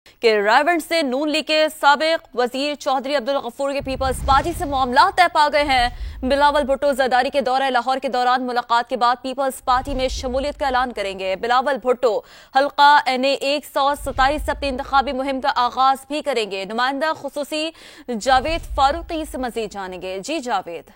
کہ راولپنڈی سے نون لیگ کے سابق وزیر چودھری عبد الغفور کے پیپلز پارٹی سے معاملات طے پا گئے ہیں۔ بلاول بھٹو زرداری کے دورہ لاہور کے دوران ملاقات کے بعد پیپلز پارٹی میں شمولیت کا اعلان کریں گے۔ بلاول بھٹو حلقہ NA 127 اپنی انتخابی مہم کا آغاز بھی کریں گے۔ نمائندہ خصوصی جاوید فاروقی سے مزید جانیں گے۔ جی جاوید۔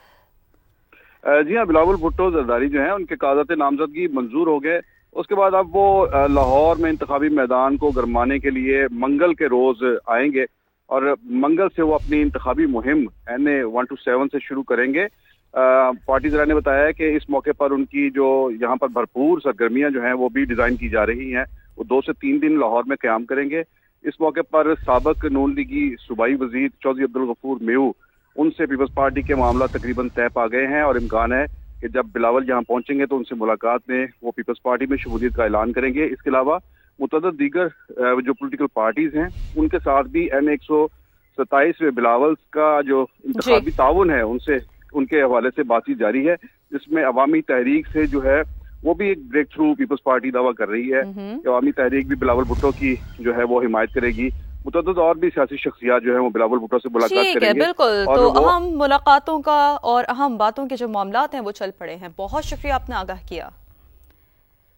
جی ہاں، بلاول بھٹو زرداری جو ہیں ان کے کاغذات نامزدگی منظور ہو گئے۔ اس کے بعد اب وہ لاہور میں انتخابی میدان کو گرمانے کے لیے منگل کے روز آئیں گے اور منگل سے وہ اپنی انتخابی مہم NA 127 سے شروع کریں گے۔ پارٹی ذرائع نے بتایا ہے کہ اس موقع پر ان کی جو یہاں پر بھرپور سرگرمیاں جو ہیں وہ بھی ڈیزائن کی جا رہی ہیں۔ وہ 2 سے 3 دن لاہور میں قیام کریں گے۔ اس موقع پر سابق نون لیگی صوبائی وزیر چودھری عبد الغفور میو ان سے پیپلز پارٹی کے معاملات تقریباً طے پا گئے ہیں اور امکان ہے کہ جب بلاول یہاں پہنچیں گے تو ان سے ملاقات میں وہ پیپلز پارٹی میں شمولیت کا اعلان کریں گے۔ اس کے علاوہ متعدد دیگر جو پولیٹیکل پارٹیز ہیں ان کے ساتھ بھی NA 127 میں بلاول کا جو انتخابی تعاون ہے ان کے حوالے سے بات چیت جاری ہے، جس میں عوامی تحریک سے جو ہے وہ بھی ایک بریک تھرو پیپلز پارٹی دعویٰ کر رہی ہے کہ عوامی تحریک بھی بلاول بھٹو کی جو ہے وہ حمایت کرے گی۔ متعدد اور بھی سیاسی شخصیات جو ہیں وہ بلاول بھٹو سے ملاقات کریں گے۔ بالکل، تو اہم ملاقاتوں کا اور اہم باتوں کے جو معاملات ہیں وہ چل پڑے ہیں۔ بہت شکریہ آپ نے آگاہ کیا۔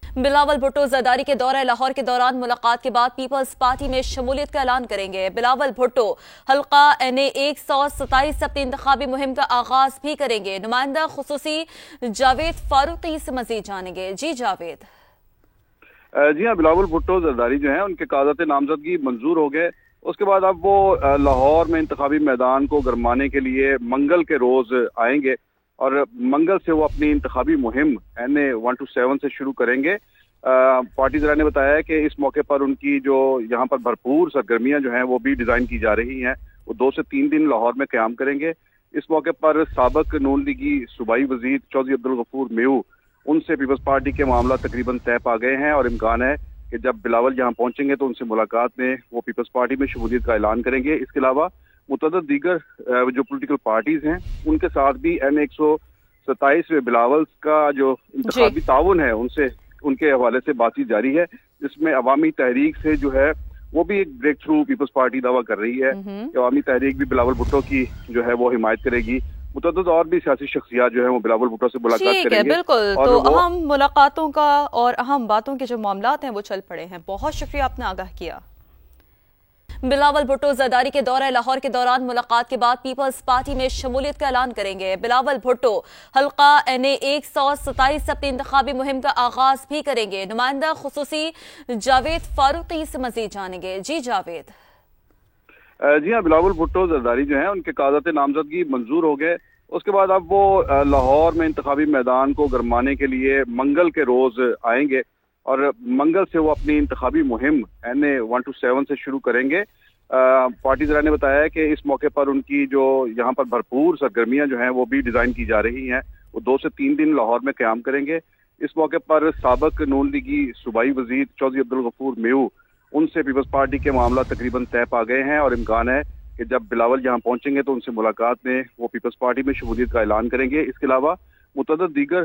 بلاول بھٹو زرداری کے دورہ لاہور کے دوران ملاقات کے بعد پیپلز پارٹی میں شمولیت کا اعلان کریں گے۔ بلاول بھٹو حلقہ NA 127 اپنی انتخابی مہم کا آغاز بھی کریں گے۔ نمائندہ خصوصی جاوید فاروقی سے مزید جانیں گے۔ جی جاوید۔ جی ہاں، بلاول بھٹو زرداری جو ہیں ان کے کاغذات نامزدگی منظور ہو گئے۔ اس کے بعد اب وہ لاہور میں انتخابی میدان کو گرمانے کے لیے منگل کے روز آئیں گے اور منگل سے وہ اپنی انتخابی مہم NA 127 سے شروع کریں گے۔ پارٹی ذرائع نے بتایا ہے کہ اس موقع پر ان کی جو یہاں پر بھرپور سرگرمیاں جو ہیں وہ بھی ڈیزائن کی جا رہی ہیں۔ وہ 2 سے 3 دن لاہور میں قیام کریں گے۔ اس موقع پر سابق نون لیگی صوبائی وزیر چودھری عبد الغفور میو ان سے پیپلز پارٹی کے معاملات تقریباً طے پا گئے ہیں اور امکان ہے کہ جب بلاول یہاں پہنچیں گے تو ان سے ملاقات میں وہ پیپلز پارٹی میں شمولیت کا اعلان کریں گے۔ اس کے علاوہ متعدد دیگر جو پولیٹیکل پارٹیز ہیں ان کے ساتھ بھی NA 127 میں بلاول کا جو انتخابی تعاون ہے ان کے حوالے سے بات چیت جاری ہے، جس میں عوامی تحریک سے جو ہے وہ بھی ایک بریک تھرو پیپلز پارٹی دعویٰ کر رہی ہے کہ عوامی تحریک بھی بلاول بھٹو کی جو ہے وہ حمایت کرے گی۔ متعدد اور بھی سیاسی شخصیات جو ہیں وہ بلاول بھٹو سے ملاقات کریں گے۔ بالکل، تو اہم ملاقاتوں کا اور اہم باتوں کے جو معاملات ہیں وہ چل پڑے ہیں۔ بہت شکریہ آپ نے آگاہ کیا۔ بلاول بھٹو زرداری کے دورہ لاہور کے دوران ملاقات کے بعد پیپلز پارٹی میں شمولیت کا اعلان کریں گے۔ بلاول بھٹو حلقہ NA 127 اپنی انتخابی مہم کا آغاز بھی کریں گے۔ نمائندہ خصوصی جاوید فاروقی سے مزید جانیں گے۔ جی جاوید۔ جی ہاں، بلاول بھٹو زرداری جو ہیں ان کے کاغذات نامزدگی منظور ہو گئے۔ اس کے بعد اب وہ لاہور میں انتخابی میدان کو گرمانے کے لیے منگل کے روز آئیں گے اور منگل سے وہ اپنی انتخابی مہم NA 127 سے شروع کریں گے۔ پارٹی ذرائع نے بتایا ہے کہ اس موقع پر ان کی جو یہاں پر بھرپور سرگرمیاں جو ہیں وہ بھی ڈیزائن کی جا رہی ہیں۔ وہ 2 سے 3 دن لاہور میں قیام کریں گے۔ اس موقع پر سابق نون لیگی صوبائی وزیر چودھری عبد الغفور میو ان سے پیپلز پارٹی کے معاملات تقریباً طے پا گئے ہیں اور امکان ہے کہ جب بلاول یہاں پہنچیں گے تو ان سے ملاقات میں وہ پیپلز پارٹی میں شمولیت کا اعلان کریں گے۔ اس کے علاوہ متعدد دیگر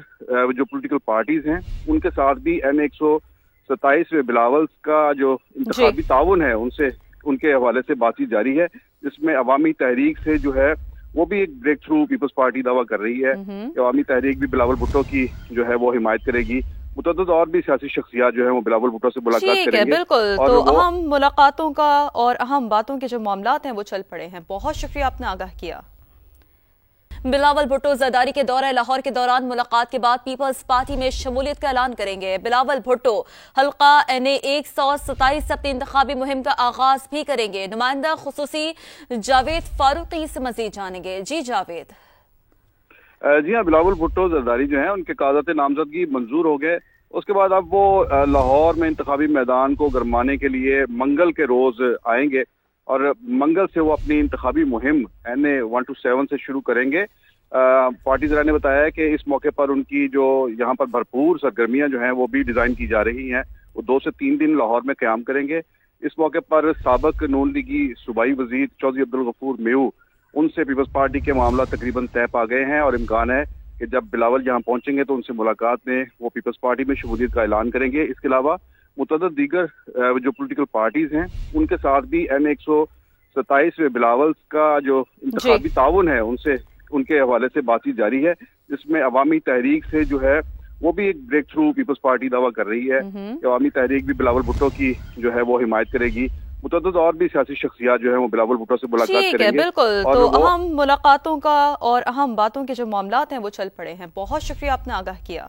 جو پولیٹیکل پارٹیز ہیں ان کے ساتھ بھی NA 127 میں بلاول کا جو انتخابی تعاون ہے ان کے حوالے سے بات چیت جاری ہے، جس میں عوامی تحریک سے جو ہے وہ بھی ایک بریک تھرو پیپلز پارٹی دعویٰ کر رہی ہے کہ عوامی تحریک بھی بلاول بھٹو کی جو ہے وہ حمایت کرے گی۔ متعدد اور بھی سیاسی شخصیات جو ہیں وہ بلاول بھٹو سے ملاقات کریں گے۔ بالکل، تو اہم ملاقاتوں کا اور اہم باتوں کے جو معاملات ہیں وہ چل پڑے ہیں۔ بہت شکریہ آپ نے آگاہ کیا۔ بلاول بھٹو زرداری کے دورہ لاہور کے دوران ملاقات کے بعد پیپلز پارٹی میں شمولیت کا اعلان کریں گے۔ بلاول بھٹو حلقہ NA 127 اپنی انتخابی مہم کا آغاز بھی کریں گے۔ نمائندہ خصوصی جاوید فاروقی سے مزید جانیں گے۔ جی جاوید۔ جی ہاں، بلاول بھٹو زرداری جو ہیں ان کے کاغذات نامزدگی منظور ہو گئے۔ اس کے بعد اب وہ لاہور میں انتخابی میدان کو گرمانے کے لیے منگل کے روز آئیں گے اور منگل سے وہ اپنی انتخابی مہم NA 127 سے شروع کریں گے۔ پارٹی ذرائع نے بتایا ہے کہ اس موقع پر ان کی جو یہاں پر بھرپور سرگرمیاں جو ہیں وہ بھی ڈیزائن کی جا رہی ہیں۔ وہ 2 سے 3 دن لاہور میں قیام کریں گے۔ اس موقع پر سابق نون لیگی صوبائی وزیر چودھری عبد الغفور میو ان سے پیپلز پارٹی کے معاملات تقریباً طے پا گئے ہیں اور امکان ہے کہ جب بلاول یہاں پہنچیں گے تو ان سے ملاقات میں وہ پیپلز پارٹی میں شمولیت کا اعلان کریں گے۔ اس کے علاوہ متعدد دیگر جو پولیٹیکل پارٹیز ہیں ان کے ساتھ بھی M127 میں بلاول کا جو انتخابی تعاون ہے ان کے حوالے سے بات چیت جاری ہے، جس میں عوامی تحریک سے جو ہے وہ بھی ایک بریک تھرو پیپلز پارٹی دعویٰ کر رہی ہے کہ عوامی تحریک بھی بلاول بھٹو کی جو ہے وہ حمایت کرے گی۔ متعدد اور بھی سیاسی شخصیات جو ہیں وہ بلاول بھٹو سے ملاقات کریں گے۔ بالکل، تو اہم ملاقاتوں کا اور اہم باتوں کے جو معاملات ہیں وہ چل پڑے ہیں۔ بہت شکریہ، آپ نے آگاہ کیا۔